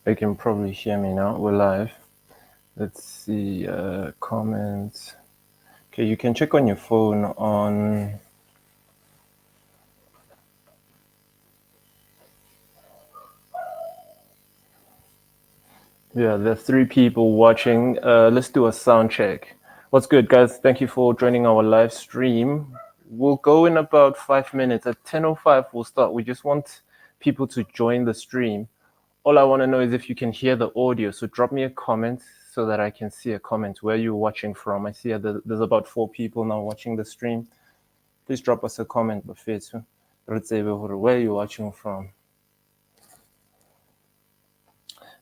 They can probably hear me now. We're live. Let's see comments. Okay, you can check on your phone on. Yeah, there's 3 people watching. Let's do a sound check. What's good, guys? Thank you for joining our live stream. We'll go in about 5 minutes. At 10:05, we'll start. We just want people to join the stream. All I want to know is if you can hear the audio. So drop me a comment so that I can see a comment where you're watching from. I see there's about 4 people now watching the stream. Please drop us a comment, Bafethu. Let's say where you're watching from.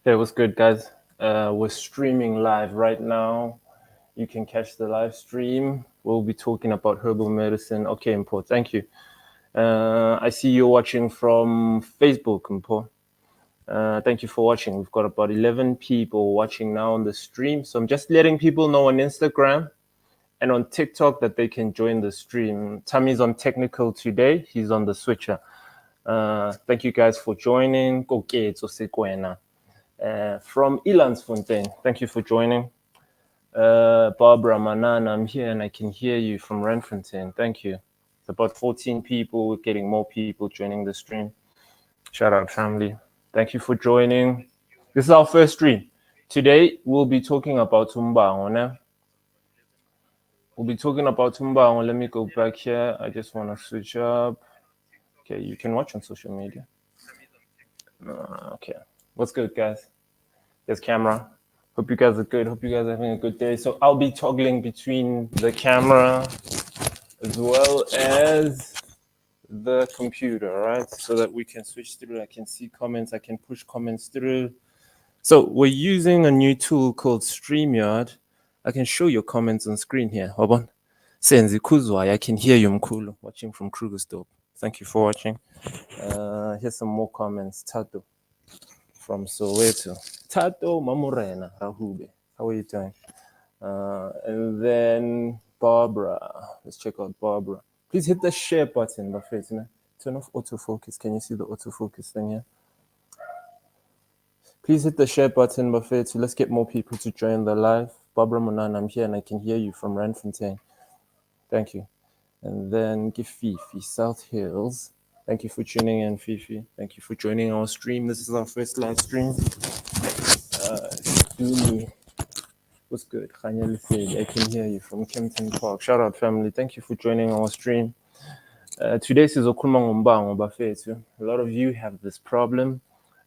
Hey, what's good, guys? We're streaming live right now. You can catch the live stream. We'll be talking about herbal medicine. Okay, Mpo, thank you. I see you're watching from Facebook, Mpo. Thank you for watching. We've got about 11 people watching now on the stream. So I'm just letting people know on Instagram and on TikTok that they can join the stream. Tammy's on technical today. He's on the switcher. Thank you guys for joining. From Elandsfontein, thank you for joining. Barbara Manana, I'm here and I can hear you from Renfontaine. Thank you. It's about 14 people. We're getting more people joining the stream. Shout out, family. Thank you for joining. This is our first stream. Today, we'll be talking about Tumbango. We'll be talking about Tumbango. Let me go back here. I just want to switch up. Okay, you can watch on social media. Okay. What's good, guys? There's camera. Hope you guys are good. Hope you guys are having a good day. So I'll be toggling between the camera as well as the computer, right? So that we can switch through. I can see comments. I can push comments through. So we're using a new tool called StreamYard. I can show your comments on screen here. Hobon. Senzi Kuzwai, I can hear you, Mkulu, watching from Krugersdorp. Thank you for watching. Here's some more comments. Tato from Soweto. Tato Mamurena Rahube. How are you doing? And then Barbara. Let's check out Barbara. Please hit the share button, Buffett. Turn off autofocus. Can you see the autofocus thing here? Please hit the share button, Buffett. Let's get more people to join the live. Barbara Monan, I'm here and I can hear you from Randfontein. Thank you. And then Fifi, South Hills. Thank you for tuning in, Fifi. Thank you for joining our stream. This is our first live stream. Dumi. What's good? Khanyeli said, I can hear you from Kempton Park. Shout out, family. Thank you for joining our stream. Today's is Okulma Ngombango, Buffett. A lot of you have this problem.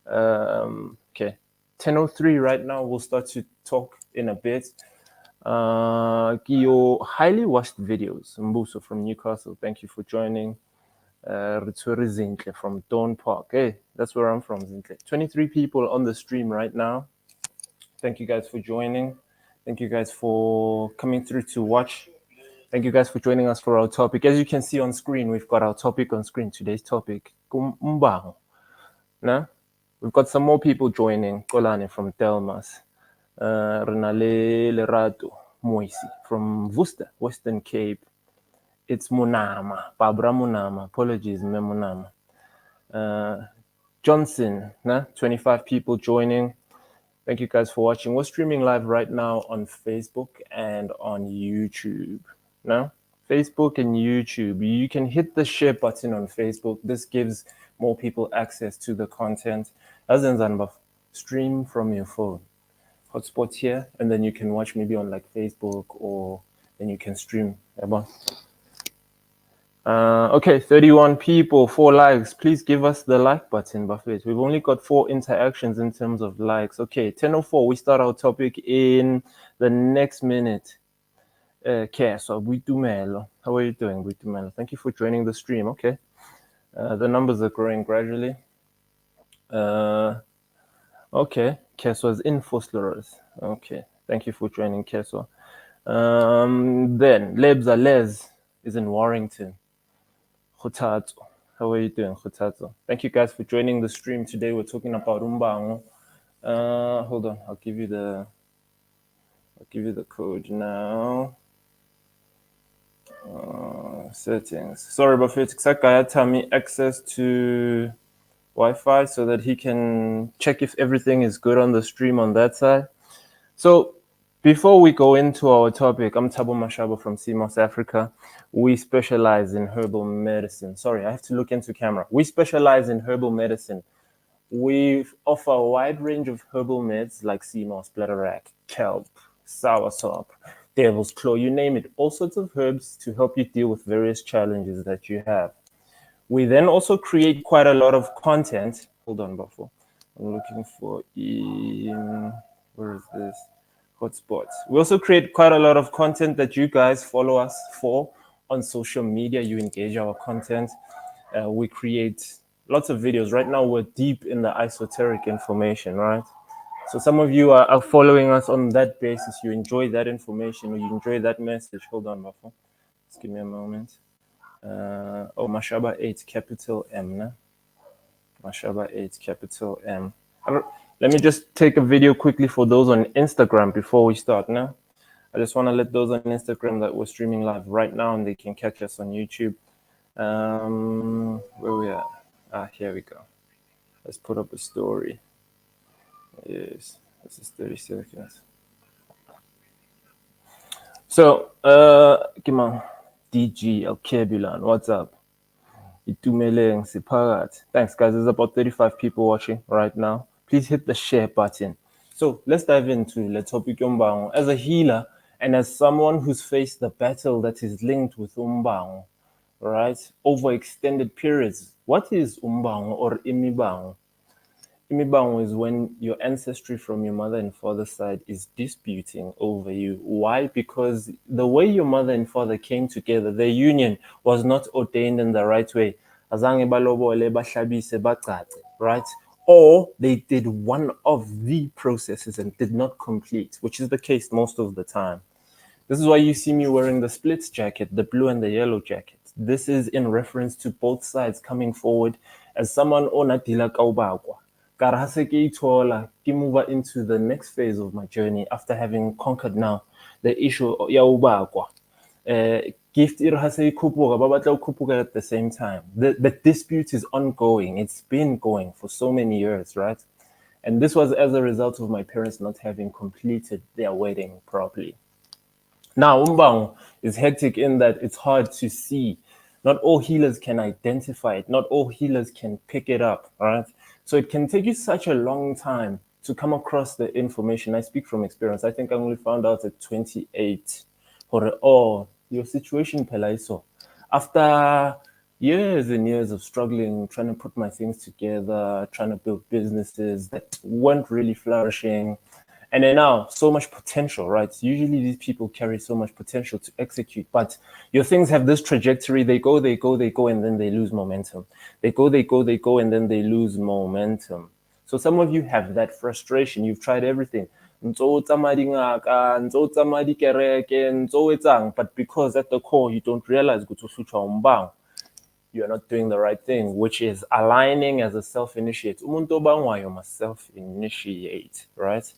Okay. 10:03 right now. We'll start to talk in a bit. Your highly watched videos. Mbuso from Newcastle. Thank you for joining. Rituri Zintle from Dawn Park. Hey, that's where I'm from, Zintle. 23 people on the stream right now. Thank you guys for joining. Thank you guys for coming through to watch. Thank you guys for joining us for our topic. As you can see on screen, we've got our topic on screen. Today's topic, Kumbango. Nah? We've got some more people joining. Kolane from Delmas. Renale Lerato Moisi from Worcester, Western Cape. It's Munama, Barbara Munama. Apologies, me Munama. Johnson, 25 people joining. Thank you guys for watching. We're streaming live right now on Facebook and on YouTube. Facebook and YouTube. You can hit the share button on Facebook. This gives more people access to the content. As in Zanbaf, stream from your phone. Hotspot here, and then you can watch maybe on like Facebook, or then you can stream. Okay, 31 people, 4 likes. Please give us the like button, Buffett. We've only got 4 interactions in terms of likes. Okay, 10:04. We start our topic in the next minute. Okay, so Buitumelo. How are you doing, Buitumelo? Thank you for joining the stream. Okay, the numbers are growing gradually. Okay, Keswa is in Fosleros. Okay, thank you for joining, Keswa. Then Lebza Les is in Warrington. Khutazo. How are you doing, Khutazo? Thank you guys for joining the stream today. We're talking about Umbango. Hold on, I'll give you the code now. Settings. Sorry, Buffett. Tell me access to Wi-Fi so that he can check if everything is good on the stream on that side. So before we go into our topic, I'm Thabo Mashaba from CMOS Africa. We specialize in herbal medicine. Sorry, I have to look into camera. We specialize in herbal medicine. We offer a wide range of herbal meds like sea moss, bladderwrack, kelp, soursop, devil's claw, you name it, all sorts of herbs to help you deal with various challenges that you have. We then also create quite a lot of content. Hold on, Buffalo. I'm looking for where is this? Hotspots. We also create quite a lot of content that you guys follow us for on social media. You engage our content. We create lots of videos. Right now, we're deep in the esoteric information, right? So some of you are following us on that basis. You enjoy that information or you enjoy that message. Hold on, Buffalo. Just give me a moment. Mashaba 8, capital M. Nah? Mashaba 8, capital M. Let me just take a video quickly for those on Instagram before we start now. I just want to let those on Instagram that we're streaming live right now and they can catch us on YouTube. Where we at? Here we go. Let's put up a story. Yes, this is 30 seconds. So, come on. DG Alkebulan, what's up? Thanks, guys. There's about 35 people watching right now. Please hit the share button. So let's dive into the topic Umbango. As a healer and as someone who's faced the battle that is linked with Umbango, right, over extended periods, what is Umbango or Imibango? Imibango is when your ancestry from your mother and father's side is disputing over you. Why? Because the way your mother and father came together, their union was not ordained in the right way. Right? Or they did one of the processes and did not complete, which is the case most of the time. This is why you see me wearing the splits jacket, the blue and the yellow jacket. This is in reference to both sides coming forward as someone onadila kaubagwa. Move into the next phase of my journey after having conquered now the issue ya ubagwa. Gift at the same time. The dispute is ongoing. It's been going for so many years, right? And this was as a result of my parents not having completed their wedding properly. Now, Umbang is hectic in that it's hard to see. Not all healers can identify it. Not all healers can pick it up, right? So it can take you such a long time to come across the information. I speak from experience. I think I only found out at 28. Your situation, Pelaiso. After years and years of struggling, trying to put my things together, trying to build businesses that weren't really flourishing. And then now, so much potential, right? Usually these people carry so much potential to execute, but your things have this trajectory. They go, and then they lose momentum. They go, and then they lose momentum. So some of you have that frustration. You've tried everything. But because at the core, you don't realize you're not doing the right thing, which is aligning as a self-initiate. You must self-initiate, right?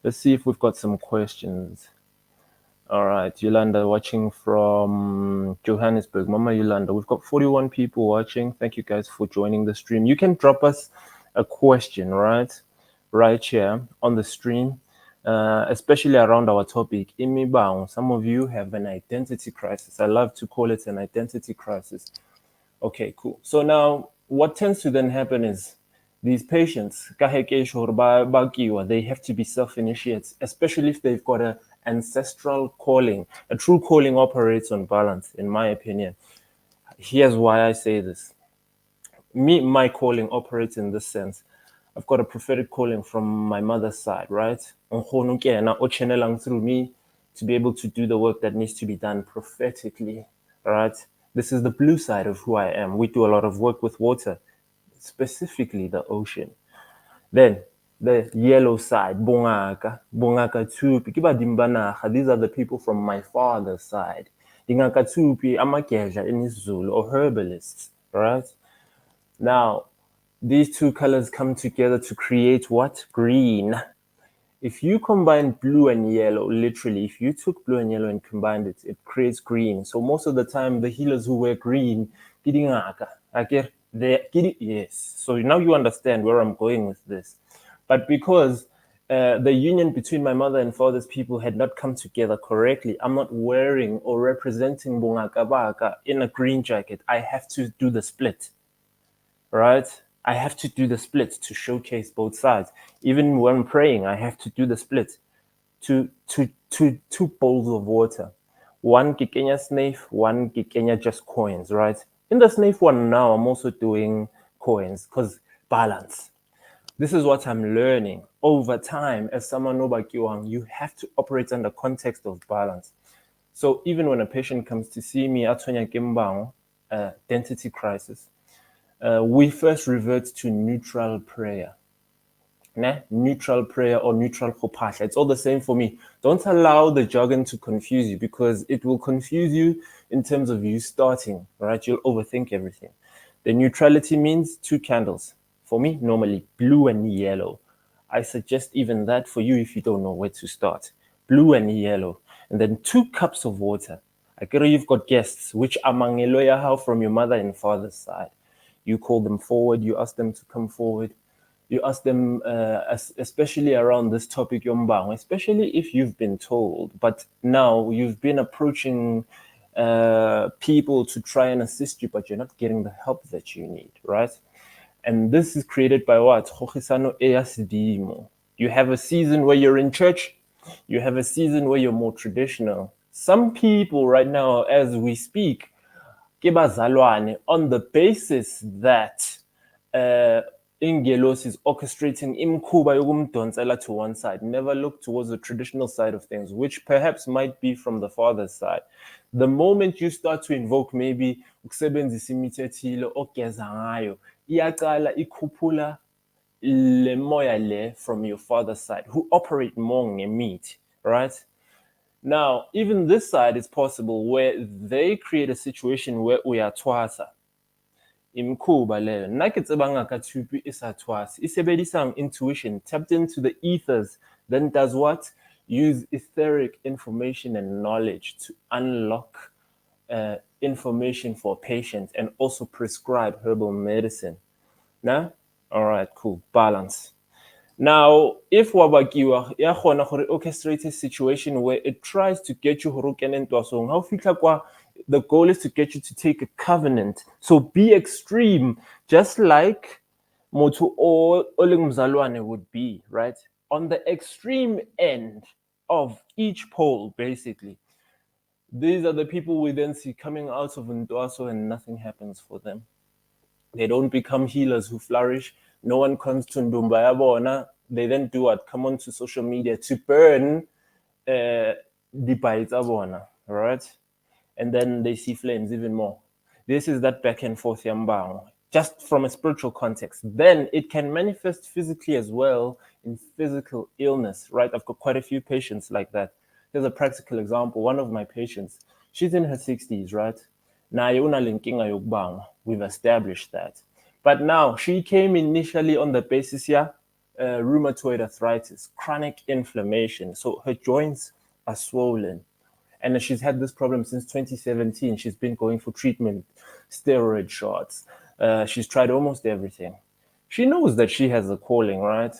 Let's see if we've got some questions. All right, Yolanda watching from Johannesburg. Mama Yolanda, we've got 41 people watching. Thank you guys for joining the stream. You can drop us a question, right here on the stream, especially around our topic, Imibango. Some of you have an identity crisis. I love to call it an identity crisis. Okay, cool. So now what tends to then happen is these patients, they have to be self-initiates, especially if they've got an ancestral calling. A true calling operates on balance, in my opinion. Here's why I say this. My calling operates in this sense. I've got a prophetic calling from my mother's side, right? Through me to be able to do the work that needs to be done prophetically, right? This is the blue side of who I am. We do a lot of work with water, specifically the ocean. Then the yellow side, Bongaka Tupi, these are the people from my father's side. Dingaka Tupi, Amakeja in Zulu, or herbalists, right? Now, these two colors come together to create what? Green. If you combine blue and yellow, literally, if you took blue and yellow and combined it, it creates green. So most of the time, the healers who wear green, they're Yes. So now you understand where I'm going with this. But because the union between my mother and father's people had not come together correctly, I'm not wearing or representing Bungakabaka in a green jacket. I have to do the split, right? I have to do the split to showcase both sides. Even when praying, I have to do the split. Two bowls of water. One Kikenya Snafe, one Kikenya just coins, right? In the Snafe one now, I'm also doing coins because balance. This is what I'm learning over time as someone Nobakiwang. You have to operate under context of balance. So even when a patient comes to see me at Imibango, identity crisis, we first revert to neutral prayer. Neutral prayer or neutral khopasha. It's all the same for me. Don't allow the jargon to confuse you because it will confuse you in terms of you starting, right? You'll overthink everything. The neutrality means 2 candles. For me, normally blue and yellow. I suggest even that for you if you don't know where to start. Blue and yellow. And then 2 cups of water. I get you've got guests, which are mangeloya how from your mother and father's side. You call them forward, you ask them to come forward. You ask them, especially around this topic, Yombang, especially if you've been told, but now you've been approaching people to try and assist you, but you're not getting the help that you need, right? And this is created by what? You have a season where you're in church, you have a season where you're more traditional. Some people right now, as we speak, on the basis that Ingelos is orchestrating imkuba yokumdonsela to one side, never look towards the traditional side of things, which perhaps might be from the father's side. The moment you start to invoke maybe ukusebenzisa imithi ethile ogeza ngayo, iyaqala ikhuphula le moya le from your father's side, who operate more ngemithi, right? Now, even this side is possible where they create a situation where we are twasa. Imkuba leyo nakitsebanga ka thupi isa twasi isebedisa intuition, tapped into the ethers, then does what? Use etheric information and knowledge to unlock information for patients and also prescribe herbal medicine. Nah? All right, cool. Balance. Now, if wabakiwa ya khona gore orchestrate a situation where it tries to get you hore kene ntwasong, how fitla kwa, the goal is to get you to take a covenant. So be extreme, just like Motu Olingmzalwane would be, right? On the extreme end of each pole, basically. These are the people we then see coming out of Ndwaso and nothing happens for them. They don't become healers who flourish. No one comes to Ndumbayabona. They then do what? Come onto social media to burn the Baitabona, right? And then they see flames even more. This is that back and forth yambang, just from a spiritual context. Then it can manifest physically as well in physical illness, right? I've got quite a few patients like that. Here's a practical example. One of my patients, she's in her 60s, right? We've established that. But now she came initially on the basis, rheumatoid arthritis, chronic inflammation. So her joints are swollen. And she's had this problem since 2017. She's been going for treatment, steroid shots. She's tried almost everything. She knows that she has a calling, right?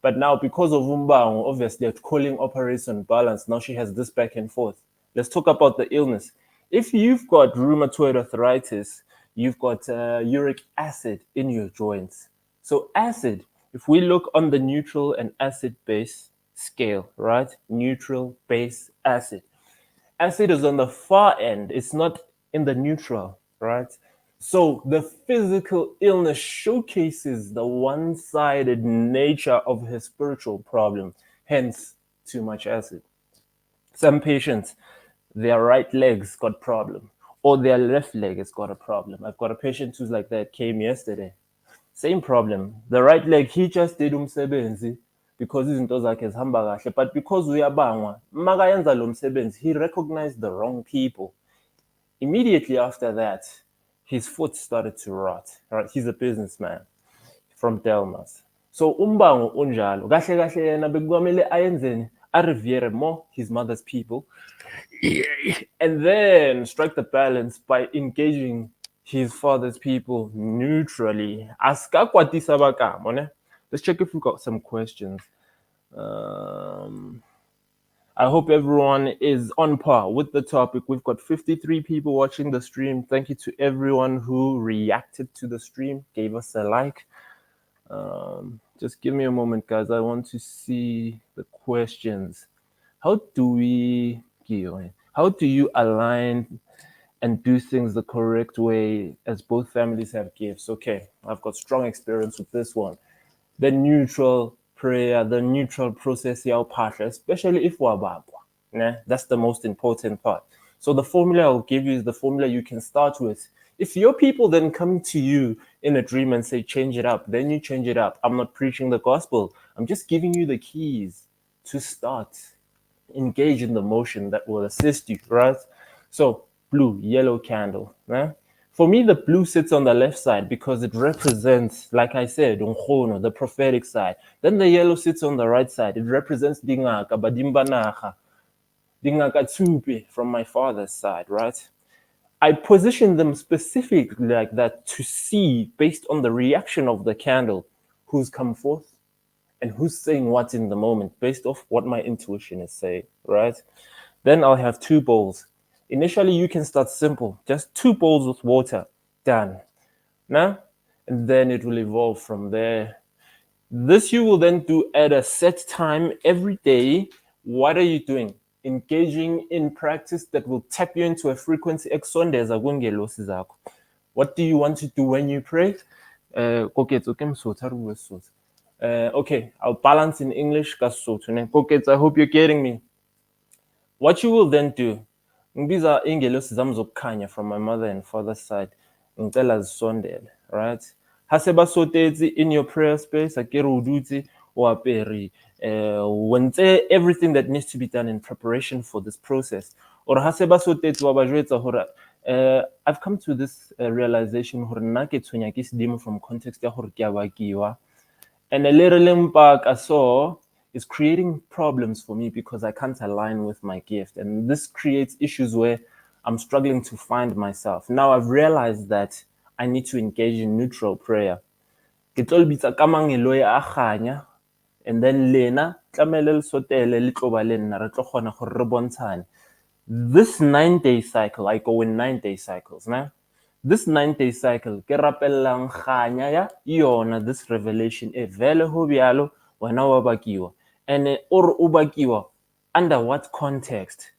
But now, because of Umbango, obviously, a calling operates on balance. Now she has this back and forth. Let's talk about the illness. If you've got rheumatoid arthritis, you've got uric acid in your joints. So acid, if we look on the neutral and acid base scale, right? Neutral, base, acid. Acid is on the far end. It's not in the neutral, right? So the physical illness showcases the one-sided nature of his spiritual problem, hence too much acid. Some patients, their right leg's got problem, or their left leg has got a problem. I've got a patient who's like that, came yesterday. Same problem. The right leg, he just did umsebenzi because izinto zakhe zihamba kahle, but because uyabangwa, makayenza lo msebenzi, he recognized the wrong people. Immediately after that, his foot started to rot. Right? He's a businessman from Delmas. So umbango unjalo. Kahle kahle yena bekwamele ayenzeni, a more his mother's people, and then strike the balance by engaging his father's people neutrally. Asikakwatisa bakamo, ne? Let's check if we've got some questions. I hope everyone is on par with the topic. We've got 53 people watching the stream. Thank you to everyone who reacted to the stream, gave us a like. Just give me a moment, guys. I want to see the questions. How do you align and do things the correct way as both families have gifts? Okay, I've got strong experience with this one. The neutral prayer, the neutral process, especially if wabakwa. That's the most important part. So the formula I'll give you is the formula you can start with. If your people then come to you in a dream and say, change it up, then you change it up. I'm not preaching the gospel. I'm just giving you the keys to start. Engage in the motion that will assist you, right? So blue, yellow candle. For me, the blue sits on the left side because it represents, like I said, the prophetic side. Then the yellow sits on the right side. It represents dingaka, badimbanaha, dingaka tsupi from my father's side, right? I position them specifically like that to see, based on the reaction of the candle, who's come forth and who's saying what in the moment, based off what my intuition is saying, right? Then I'll have 2 bowls. Initially, you can start simple, just 2 bowls with water, done. Now, and then it will evolve from there. This you will then do at a set time every day. What are you doing? Engaging in practice that will tap you into a frequency. What do you want to do when you pray? Okay, I'll balance in English. I hope you're getting me. What you will then do, these are ingelosi zami zokukhanya from my mother and father's side. Ngicela zisondele, right? Haseba sotetse in your prayer space, akere udutse o apere, wentse everything that needs to be done in preparation for this process. Or haseba sotetse wa ba jwetsa hore I've come to this realization hore nna ke tshwenya ke sedimo from context ya hore ke a bakiwa. And a little impact I saw is creating problems for me because I can't align with my gift. And this creates issues where I'm struggling to find myself. Now I've realized that I need to engage in neutral prayer. And then lena this 9-day cycle, I go in 9-day cycles. Now, this 9-day cycle, ke rapellang kganya ya yona this revelation e vele ho bjalo wena wa bakiwa, and or o bakiwa under what context,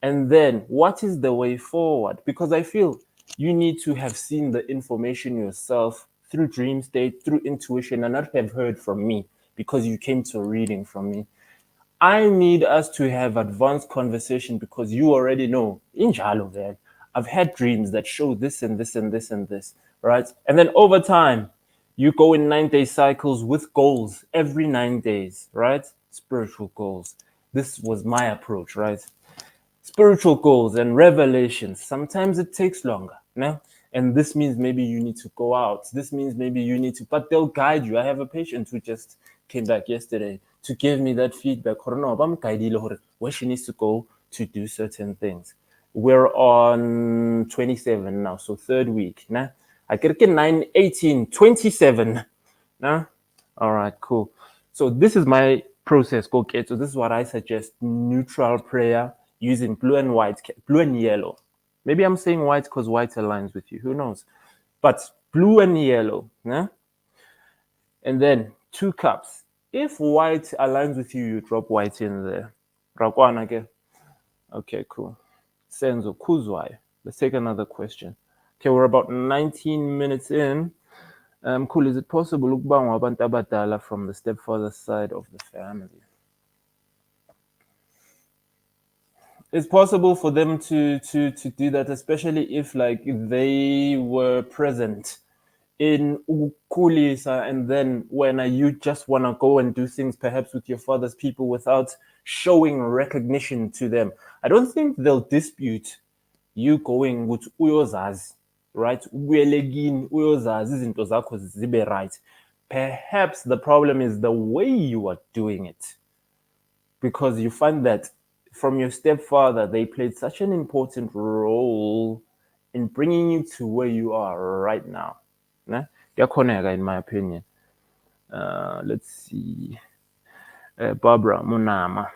and then what is the way forward, because I feel you need to have seen the information yourself through dream state, through intuition, and not have heard from me because you came to a reading from me. I need us to have advanced conversation because you already know, injalo, man, I've had dreams that show this and this and this and this, right? And then over time, you go in 9-day cycles with goals every 9 days, right? Spiritual goals. This was my approach, right? Spiritual goals and revelations. Sometimes it takes longer, no? And this means maybe you need to go out. This means maybe you need to, but they'll guide you. I have a patient who just came back yesterday to give me that feedback. Where she needs to go to do certain things. We're on 27 now, so 3rd week. Nah? I get 9, 18, 27. Nah? All right, cool. So this is my process. Okay, so this is what I suggest. Neutral prayer using blue and white, blue and yellow. Maybe I'm saying white because white aligns with you. Who knows? But blue and yellow. Yeah? And then 2 cups. If white aligns with you, you drop white in there. Okay, cool. Senzo Kuzwai. Let's take another question. Okay, we're about 19 minutes in. Cool. Is it possible ukubangwa abantu abadala from the stepfather side of the family? It's possible for them to do that, especially if like they were present in ukulisa, and then when you just want to go and do things perhaps with your father's people without showing recognition to them. I don't think they'll dispute you going with uyozazi, right? Uyozazi izinto zakho zibe right. Perhaps the problem is the way you are doing it, because you find that from your stepfather, they played such an important role in bringing you to where you are right now. Ne? In my opinion. Let's see. Barbara Munama.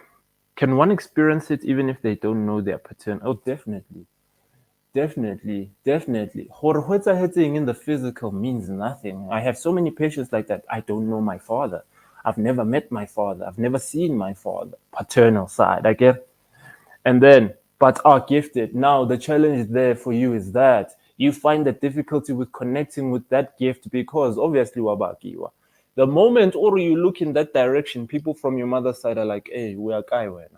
Can one experience it even if they don't know their pattern? Oh, definitely. Definitely. Hitting in the physical means nothing. I have so many patients like that. I don't know my father. I've never met my father. I've never seen my father. Paternal side, I get. And then, but are gifted. Now, the challenge there for you is that you find the difficulty with connecting with that gift because obviously, wabakiwa. The moment or you look in that direction, people from your mother's side are like, hey, we are kaiwena.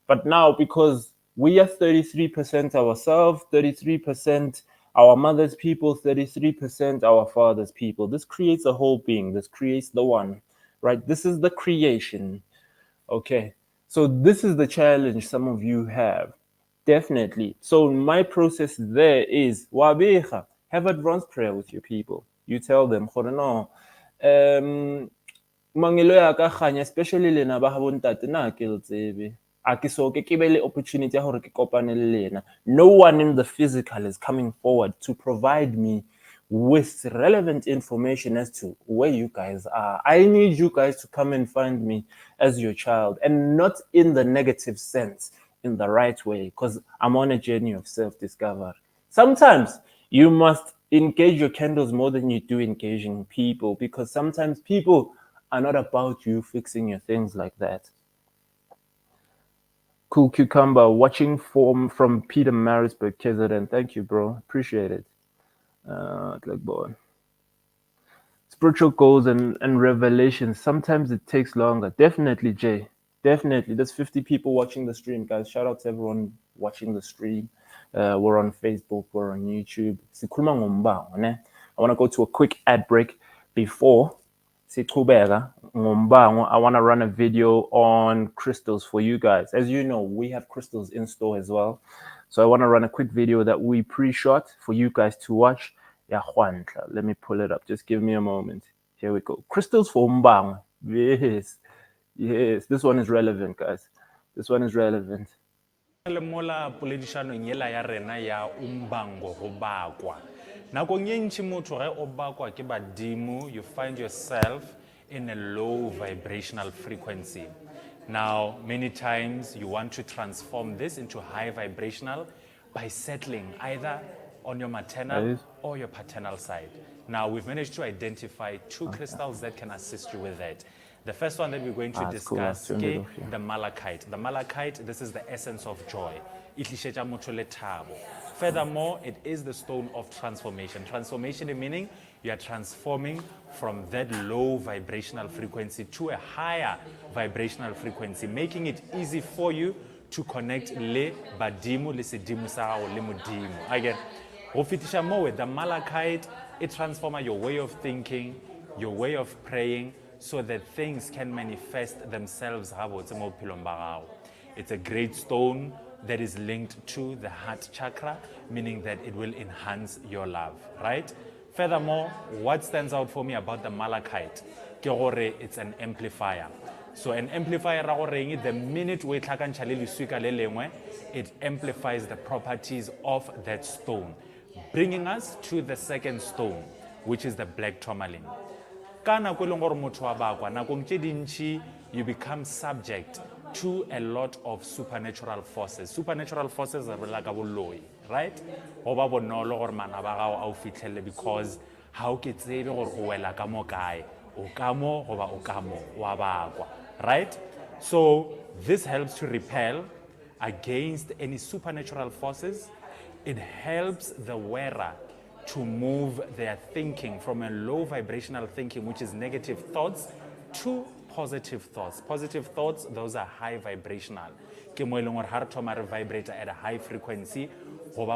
But now, because we are 33% ourselves, 33% our mother's people, 33% our father's people, this creates a whole being. This creates the one, right? This is the creation. Okay. So this is the challenge some of you have. Definitely. So my process there is wabeha. Have advanced prayer with your people. You tell them, no, mangelo ya ka ganya especially lena ba habo ntate na ke le tsebe a ke so ke be le opportunity ya hore ke kopane le lena. No one in the physical is coming forward to provide me with relevant information as to where you guys are. I need you guys to come and find me as your child, and not in the negative sense, in the right way, because I'm on a journey of self-discovery. Sometimes you must engage your candles more than you do engaging people, because sometimes people are not about you fixing your things like that. Cool Cucumber, watching from Peter Marisburg, KZN. Thank you, bro. Appreciate it. Like boy. Spiritual goals and revelations. Sometimes it takes longer. Definitely, Jay. Definitely. There's 50 people watching the stream, guys. Shout out to everyone watching the stream. We're on Facebook. We're on YouTube. I want to go to a quick ad break before I want to run a video on crystals for you guys. As you know, we have crystals in store as well. So I want to run a quick video that we pre-shot for you guys to watch. Yeah, let me pull it up. Just give me a moment. Here we go. Crystals for Mbang. Yes. Yes. This one is relevant, guys. This one is relevant. Le mola poledišanong yela ya rena ya umbango go bakwa nakong ye ntši motho ge o bakwa ke badimo, you find yourself in a low vibrational frequency. Now many times you want to transform this into high vibrational by settling either on your maternal or your paternal side. Now we've managed to identify two crystals that can assist you with that. The first one that we're going to discuss is the malachite. The malachite, this is the essence of joy. Furthermore, it is the stone of transformation. Transformation meaning you are transforming from that low vibrational frequency to a higher vibrational frequency, making it easy for you to connect le badimo le sedimo sa gago le modimo. Again, go fitisha mo with the malachite, it transforms your way of thinking, your way of praying, so that things can manifest themselves. It's a great stone that is linked to the heart chakra, meaning that it will enhance your love, right? Furthermore, what stands out for me about the malachite, it's an amplifier. So an amplifier, the minute we it amplifies the properties of that stone, bringing us to the second stone, which is the black tourmaline. You become subject to a lot of supernatural forces. Supernatural forces are like a loy, right? Because how ke tsebe gore o wela ka mo kae o ka mo goba o ka mo wa bakwa, right? So this helps to repel against any supernatural forces. It helps the wearer to move their thinking from a low vibrational thinking, which is negative thoughts, to positive thoughts. Positive thoughts, those are high vibrational. Ke mo eleng gore ha re thoma re vibrate at a high frequency, because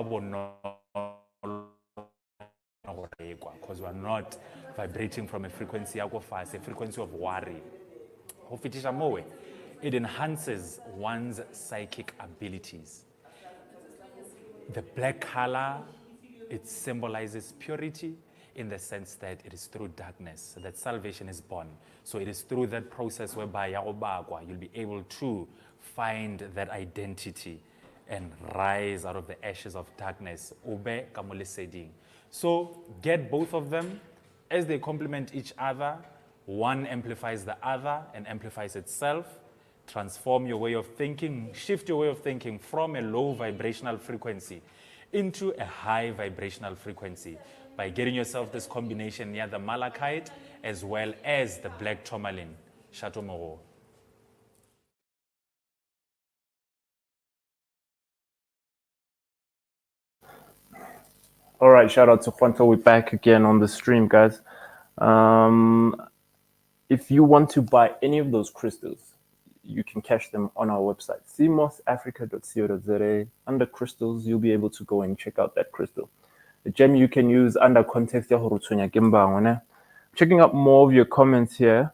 we are not vibrating from a frequency ya go fast, a frequency of worry. It enhances one's psychic abilities. The black color, it symbolizes purity in the sense that it is through darkness that salvation is born. So it is through that process whereby you'll be able to find that identity and rise out of the ashes of darkness. Ube kamoleseding. So get both of them as they complement each other. One amplifies the other and amplifies itself. Transform your way of thinking, shift your way of thinking from a low vibrational frequency into a high vibrational frequency by getting yourself this combination near the malachite as well as the black tourmaline. Chateau Moreau. All right, shout out to Juanto. We're back again on the stream, guys. If you want to buy any of those crystals, you can catch them on our website, cmosafrica.co.za. Under crystals, you'll be able to go and check out that crystal. The gem you can use under context. Checking out more of your comments here.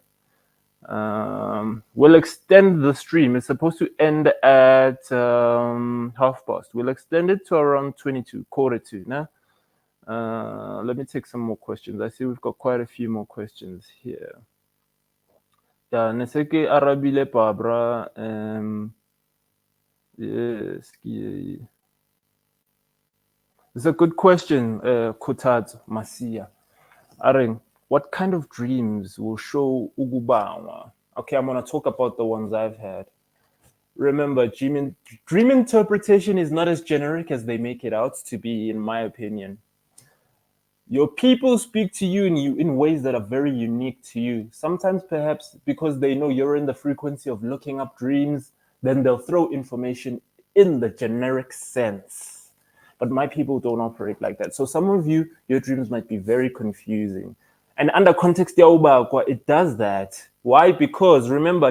We'll extend the stream. It's supposed to end at 1:30. We'll extend it to around 22, quarter to. Nah? Let me take some more questions. I see we've got quite a few more questions here. Yeah, Neseke Arabile Barbara. Yes. It's a good question, Kotad Masia. Aring, what kind of dreams will show Ugubawa? Okay, I'm going to talk about the ones I've had. Remember, dream interpretation is not as generic as they make it out to be, in my opinion. Your people speak to you in ways that are very unique to you. Sometimes perhaps because they know you're in the frequency of looking up dreams, then they'll throw information in the generic sense. But my people don't operate like that. So some of you, your dreams might be very confusing. And under context, it does that. Why? Because remember,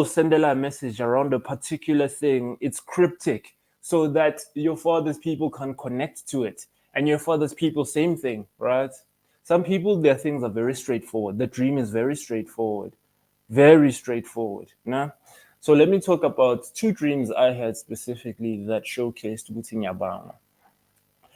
send a message around a particular thing. It's cryptic, so that your father's people can connect to it. And your father's people, same thing, right? Some people, their things are very straightforward. The dream is very straightforward. Very straightforward. Nah? So let me talk about two dreams I had specifically that showcased Butinyabanga.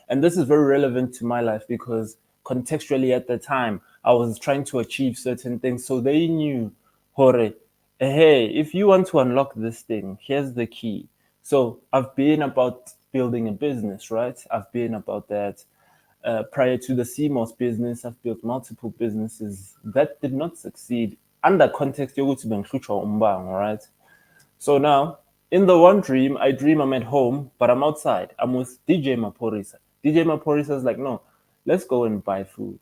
And this is very relevant to my life because contextually at the time, I was trying to achieve certain things. So they knew, Hore, hey, if you want to unlock this thing, here's the key. So I've been about building a business, right? I've been about that. Prior to the CMOS business, I've built multiple businesses that did not succeed under context, right? So now, in the one dream, I dream I'm at home, but I'm outside. I'm with DJ Maporisa. DJ Maporisa is like, no, let's go and buy food.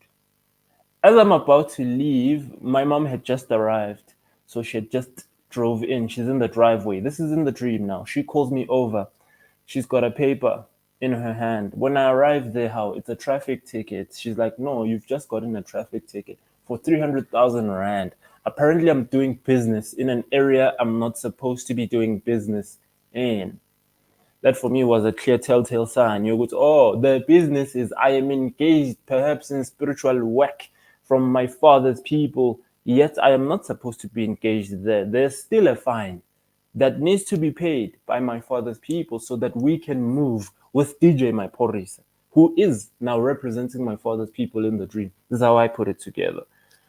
As I'm about to leave, my mom had just arrived. So she had just drove in. She's in the driveway. This is in the dream now. She calls me over. She's got a paper in her hand. When I arrive there, how? It's a traffic ticket. She's like, no, you've just gotten a traffic ticket for 300,000 Rand. Apparently, I'm doing business in an area I'm not supposed to be doing business in. That for me was a clear telltale sign. You would, oh, the business is I am engaged perhaps in spiritual work from my father's people, yet I am not supposed to be engaged there. There's still a fine that needs to be paid by my father's people so that we can move with DJ Maporisa, who is now representing my father's people in the dream. This is how I put it together.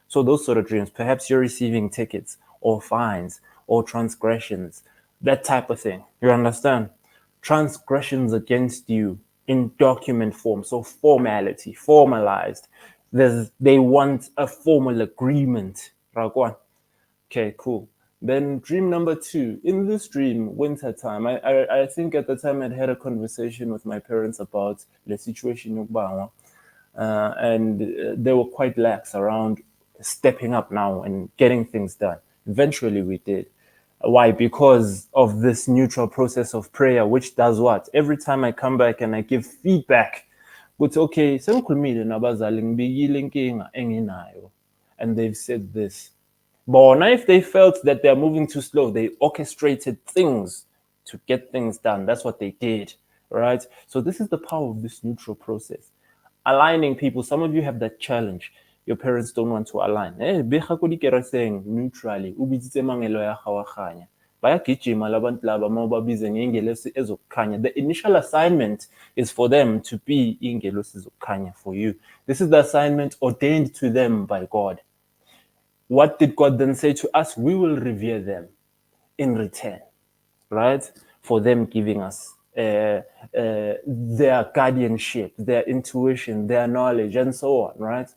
So those sort of dreams, perhaps you're receiving tickets or fines or transgressions, that type of thing. You understand? Transgressions against you in document form, so formality, formalized. They want a formal agreement. Okay, cool. Then dream number 2. In this dream, winter time, I think at the time I'd had a conversation with my parents about the situation and they were quite lax around stepping up now and getting things done. Eventually we did. Why? Because of this neutral process of prayer, which does what? Every time I come back and I give feedback, it's okay, and they've said this. But if they felt that they're moving too slow, they orchestrated things to get things done. That's what they did, right? So this is the power of this neutral process. Aligning people. Some of you have that challenge. Your parents don't want to align. Saying neutrally. The initial assignment is for them to be ingelosi zokukhanya for you. This is the assignment ordained to them by God. What did God then say to us? We will revere them. in return, right? For them giving us their guardianship, their intuition, their knowledge, and so on, right?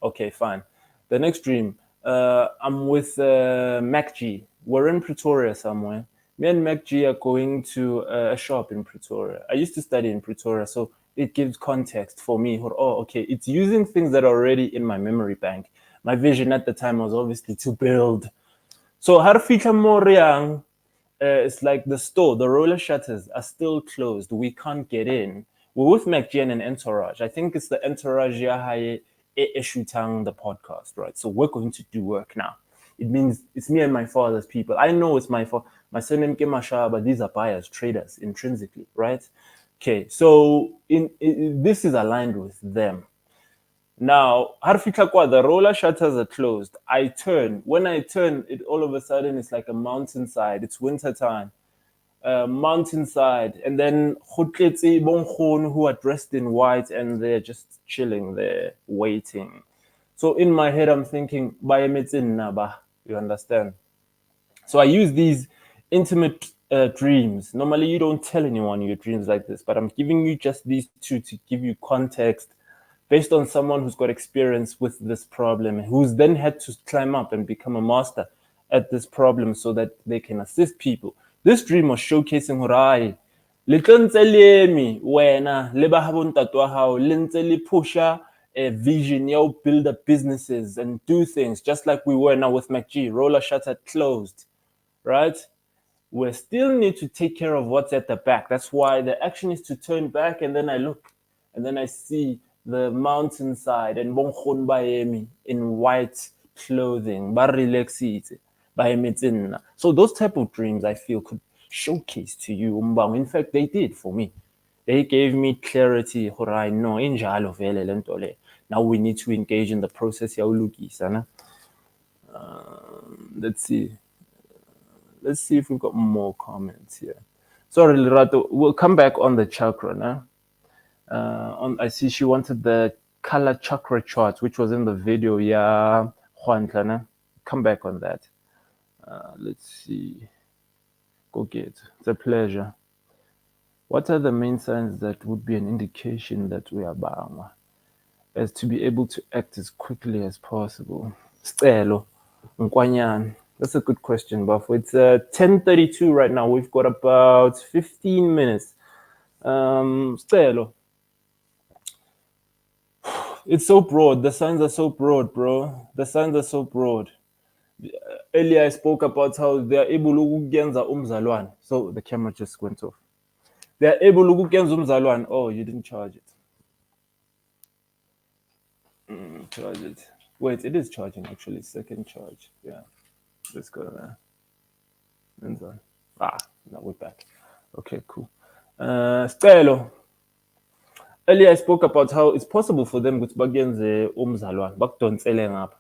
Okay, fine. The next dream, I'm with Mac G. We're in Pretoria somewhere. Me and Mac G are going to a shop in Pretoria. I used to study in Pretoria, so it gives context for me. Oh, okay, it's using things that are already in my memory bank. My vision at the time was obviously to build. So Harfika Moriang, it's like the store, the roller shutters are still closed. We can't get in. We're with MacGen and Entourage. I think it's the Entourage Yahaye Eshutang, the podcast, right? So we're going to do work now. It means it's me and my father's people. I know it's my father. My surname Kemasha, but these are buyers, traders, intrinsically, right? Okay, so this is aligned with them. Now, Harfikakwa, the roller shutters are closed. I turn. When I turn, it all of a sudden it's like a mountainside. It's winter time. Mountainside. And then Khutletsi Bonkhon who are dressed in white and they're just chilling there, waiting. So in my head, I'm thinking, Bayemetin Naba. You understand? So I use these intimate dreams. Normally, you don't tell anyone your dreams like this, but I'm giving you just these two to give you context based on someone who's got experience with this problem, who's then had to climb up and become a master at this problem so that they can assist people. This dream was showcasing Horai. Le tlo ntse le eme wena le ba habo ntate wa hao le ntse le pusha a vision ya ho build up businesses and do things just like we were now with MacG. Roller shutter closed, right? We still need to take care of what's at the back. That's why the action is to turn back, and then I look, and then I see the mountainside and Bonkhon Baemi in white clothing, ba relaxite, ba. So those type of dreams I feel could showcase to you Umbango. In fact, they did for me. They gave me clarity. I know injalo vele lento le. Now we need to engage in the process ya ulukisa. Let's see. Let's see if we've got more comments here. Sorry, Lerato. We'll come back on the chakra now. I see she wanted the color chakra chart, which was in the video. Yeah, Juan, come back on that. Let's see. Go get. It's a pleasure. What are the main signs that would be an indication that we are banga? As to be able to act as quickly as possible. Stelo, Nkwanyan. That's a good question, Buff. It's 10:32 right now. We've got about 15 minutes. Stelo. It's so broad. The signs are so broad, bro. The signs are so broad. Earlier I spoke about how they are able to umzalwan. So the camera just went off. They are able to umzalwan. Oh, you didn't charge it. Charge it. Wait, it is charging actually. Second charge. Yeah. Let's go there. Now we're back. Okay, cool. Stelo. Earlier I spoke about how it's possible for them to bagenze umzalwane bakudonsele ngapha.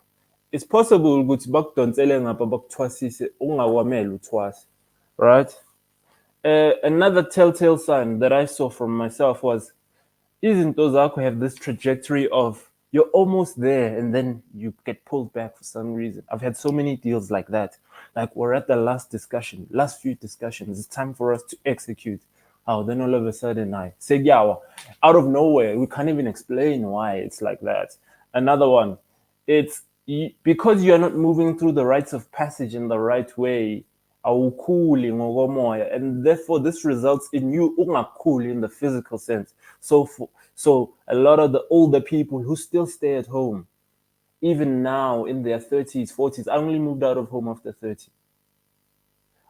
It's possible ukuthi bakudonsele ngapha bakuthwasise ungawamela uthwase. Right? Another telltale sign that I saw from myself was izinto zakho have this trajectory of you're almost there and then you get pulled back for some reason. I've had so many deals like that. Like we're at the last few discussions. It's time for us to execute. Oh, then all of a sudden I say, yeah, out of nowhere, we can't even explain why it's like that. Another one, it's because you are not moving through the rites of passage in the right way, and therefore this results in you ungakhuli in the physical sense. So a lot of the older people who still stay at home, even now in their 30s, 40s, I only moved out of home after 30.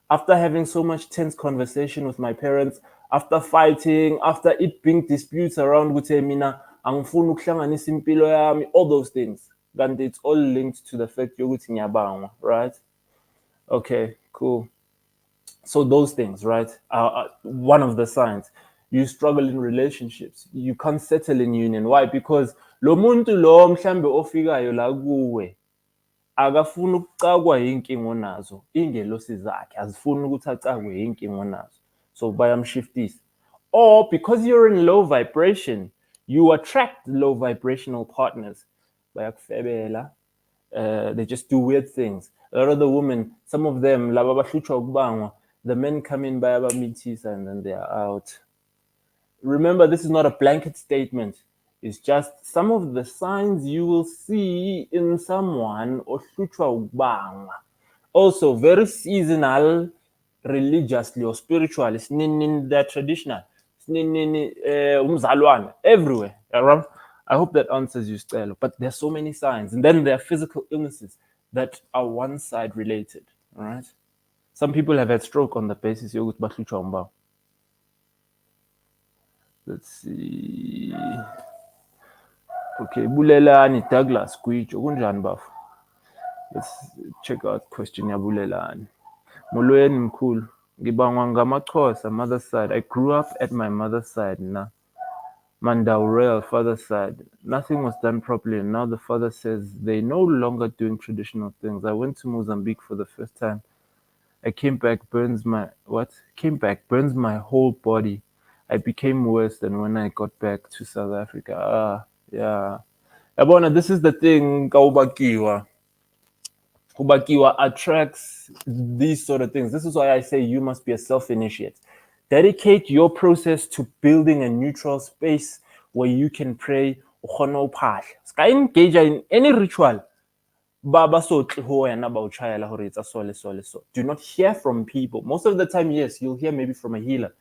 After having so much tense conversation with my parents, after fighting, after it being disputes around mina angifuni ukuhlanganisa impilo yami, all those things. Then it's all linked to the fact yokuthi ngiyabangwa, right? Okay, cool. So those things, right, are one of the signs. You struggle in relationships. You can't settle in union. Why? Because lo muntu lo mhlambe ofikayo la kuwe akafuni ukucakwa yinkingo nazo, ingelosi zakhe azifuni ukuthi acakwe yinkingo nazo, so bayamshiftisa. Or because you're in low vibration, you attract low vibrational partners. Bayakufebela. They just do weird things. A lot of the women, some of them, laba bahlutshwa ukubangwa, the men come in bayabamithisa and then they are out. Remember, this is not a blanket statement. It's just some of the signs you will see in someone ohlutshwa ukubangwa. Also, very seasonal, religiously or spiritually. They're traditional. Umzalwane, everywhere. Around. I hope that answers you, Stella. But there's so many signs. And then there are physical illnesses that are one side related. All right. Some people have had stroke on the basis of bahlutshwa umbangwa. Let's see. Okay, Bulelani Douglas Kwicho kunjani bafu? Let's check out question yabulelani. Molweni mkhulu, ngibangwa ngamaXhosa mother side. I grew up at my mother's side na. Mandaurel father's side. Nothing was done properly and now the father says they no longer doing traditional things. I went to Mozambique for the first time. I came back burns my whole body. I became worse than when I got back to South Africa. Yeah. Yabona, this is the thing, Kaubakiwa. Kubakiwa attracts these sort of things. This is why I say you must be a self-initiate. Dedicate your process to building a neutral space where you can pray. Engage in any ritual. Do not hear from people. Most of the time, yes, you'll hear maybe from a healer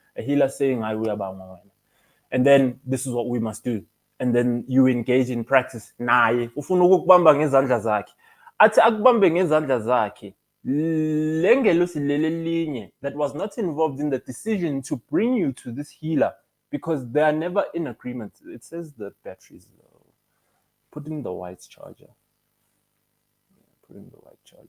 saying, and then this is what we must do. And then you engage in practice. Naye ufuna ukukubamba ngezandla zakhe. Athi akubambe ngezandla zakhe. Lengelosi lele linye that was not involved in the decision to bring you to this healer because they are never in agreement. It says the batteries low. Put in the white charger. Put in the white charger.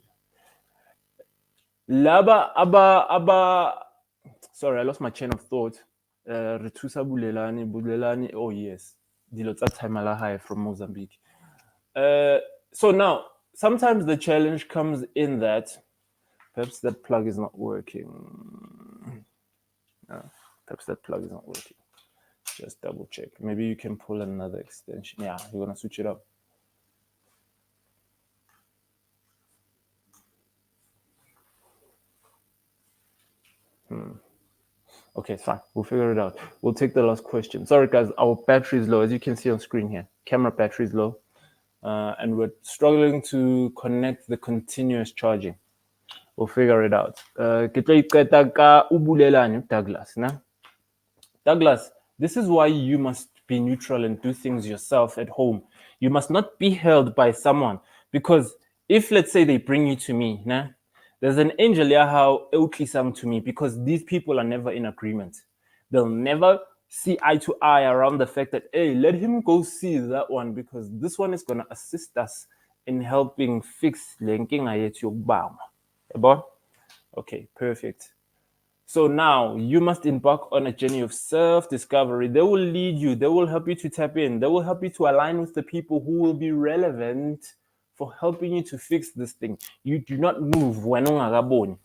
Sorry, I lost my chain of thought. Retusa Bulelani. Oh yes, Dilotsa Taimalahai from Mozambique. So now, sometimes the challenge comes in that perhaps that plug is not working. Perhaps that plug is not working. Just double check. Maybe you can pull another extension. Yeah, you're gonna switch it up. Okay, fine. We'll figure it out. We'll take the last question. Sorry, guys. Our battery is low. As you can see on screen here, camera battery is low. And we're struggling to connect the continuous charging. We'll figure it out. Douglas. Douglas, this is why you must be neutral and do things yourself at home. You must not be held by someone. Because if, let's say, they bring you to me, there's an angel how sang to me because these people are never in agreement. They'll never see eye to eye around the fact that, hey, let him go see that one because this one is going to assist us in helping fix linking Okay, perfect. So now you must embark on a journey of self-discovery. They will lead you. They will help you to tap in. They will help you to align with the people who will be relevant for helping you to fix this thing. You do not move when ungakaboni.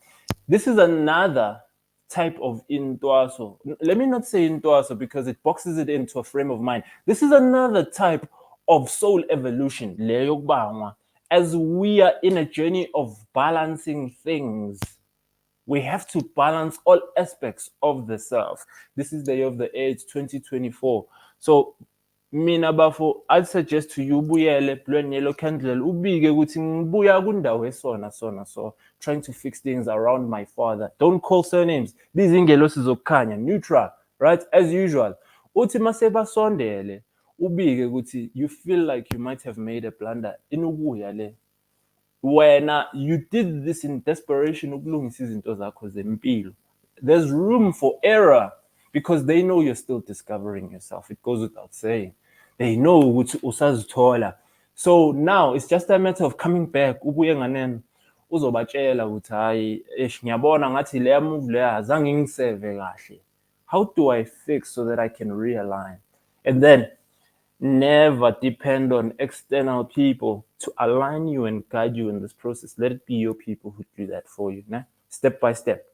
This is another type of intwaso. Let me not say intwaso because it boxes it into a frame of mind. This is another type of soul evolution. As we are in a journey of balancing things, we have to balance all aspects of the self. This is the year of the age 2024. So mina bafo, I'd suggest to you ubuyele blue and yellow candle ubike ukuthi ngibuya kundawo esona sona so trying to fix things around my father. Don't call surnames. These ingelosi zokukhanya neutral, right? As usual. Uthi mase basondele ubike ukuthi you feel like you might have made a blunder inubuya le. When you did this in desperation, there's room for error because they know you're still discovering yourself. It goes without saying. They know usazithola. So now it's just a matter of coming back. Uzobatshela ukuthi hayi ngiyabona ngathi le move le azange ngiseve kahle. How do I fix so that I can realign? And then never depend on external people to align you and guide you in this process. Let it be your people who do that for you, step by step,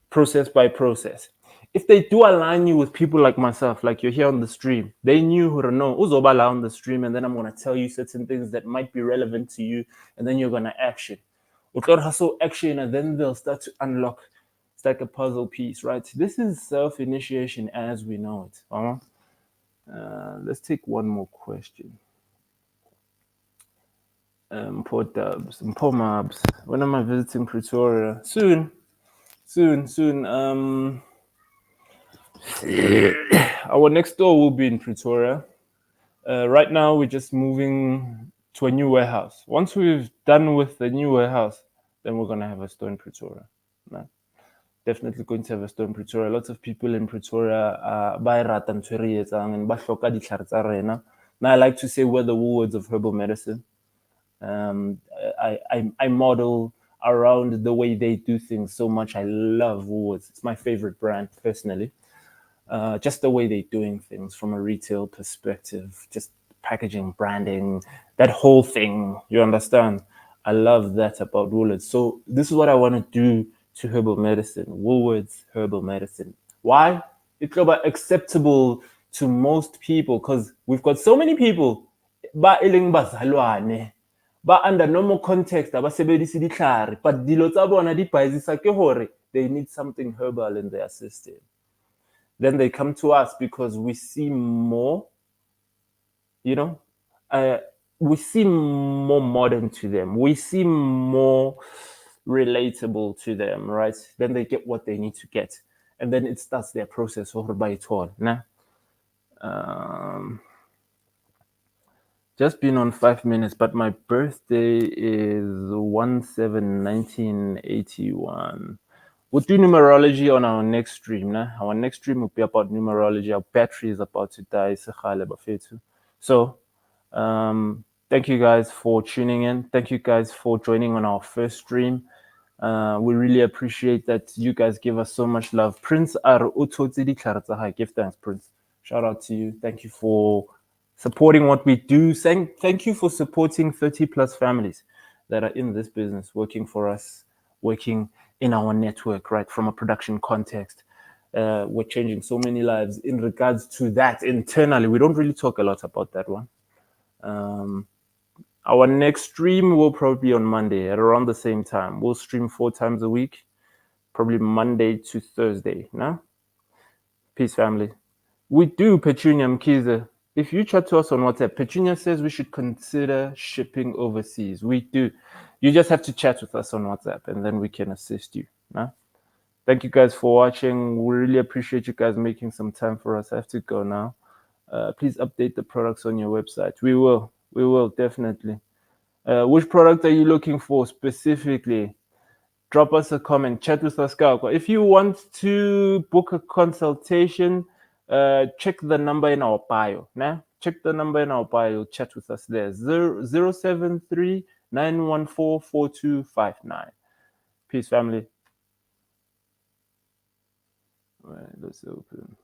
process by process. If they do align you with people like myself, like you're here on the stream, they knew who to know. Uzobala on the stream, and then I'm going to tell you certain things that might be relevant to you, and then you're going to action. Utlor hustle action, and then they'll start to unlock. It's like a puzzle piece, right? This is self-initiation as we know it. Let's take one more question. Poor Dubs, poor Mabs. When am I visiting Pretoria? Soon. Our next store will be in Pretoria. Right now, we're just moving to a new warehouse. Once we've done with the new warehouse, then we're gonna have a store in Pretoria. No, definitely going to have a store in Pretoria. Lots of people in Pretoria ba e rata ntho e re etsang and ba hloka ditlhare tsa rena. Now, I like to say we're the Woolworths of herbal medicine. I model around the way they do things so much. I love Woolworths. It's my favorite brand personally. Just the way they're doing things from a retail perspective, just packaging, branding, that whole thing. You understand? I love that about Woolworths. So this is what I want to do to herbal medicine. Woolworths herbal medicine. Why? It's about acceptable to most people because we've got so many people ba eleng bazalwane ba under normal context ba sebedise ditlhare but dilo tsa bona di baizisa ke hore they need something herbal in their system. Then they come to us because we seem more, we seem more modern to them. We seem more relatable to them, right? Then they get what they need to get. And then it starts their process. Just been on 5 minutes, but my birthday is 1/7/1981. We'll do numerology on our next stream. Our next stream will be about numerology. Our battery is about to die. So, thank you guys for tuning in. Thank you guys for joining on our first stream. We really appreciate that you guys give us so much love. Prince give thanks, Prince. Shout out to you. Thank you for supporting what we do. Thank you for supporting 30 plus families that are in this business, working for us, working in our network, right, from a production context. We're changing so many lives in regards to that internally. We don't really talk a lot about that one. Our next stream will probably be on Monday at around the same time. We'll stream 4 times a week, probably Monday to Thursday. No? Peace, family. We do, Petunia Mkiza. If you chat to us on WhatsApp, Petunia says we should consider shipping overseas. We do. You just have to chat with us on WhatsApp and then we can assist you. No? Thank you guys for watching. We really appreciate you guys making some time for us. I have to go now. Please update the products on your website. We will definitely. Which product are you looking for specifically? Drop us a comment, chat with us. If you want to book a consultation, check the number in our bio. Check the number in our bio, chat with us there. 073 914 4259. Peace, family. All right, let's open.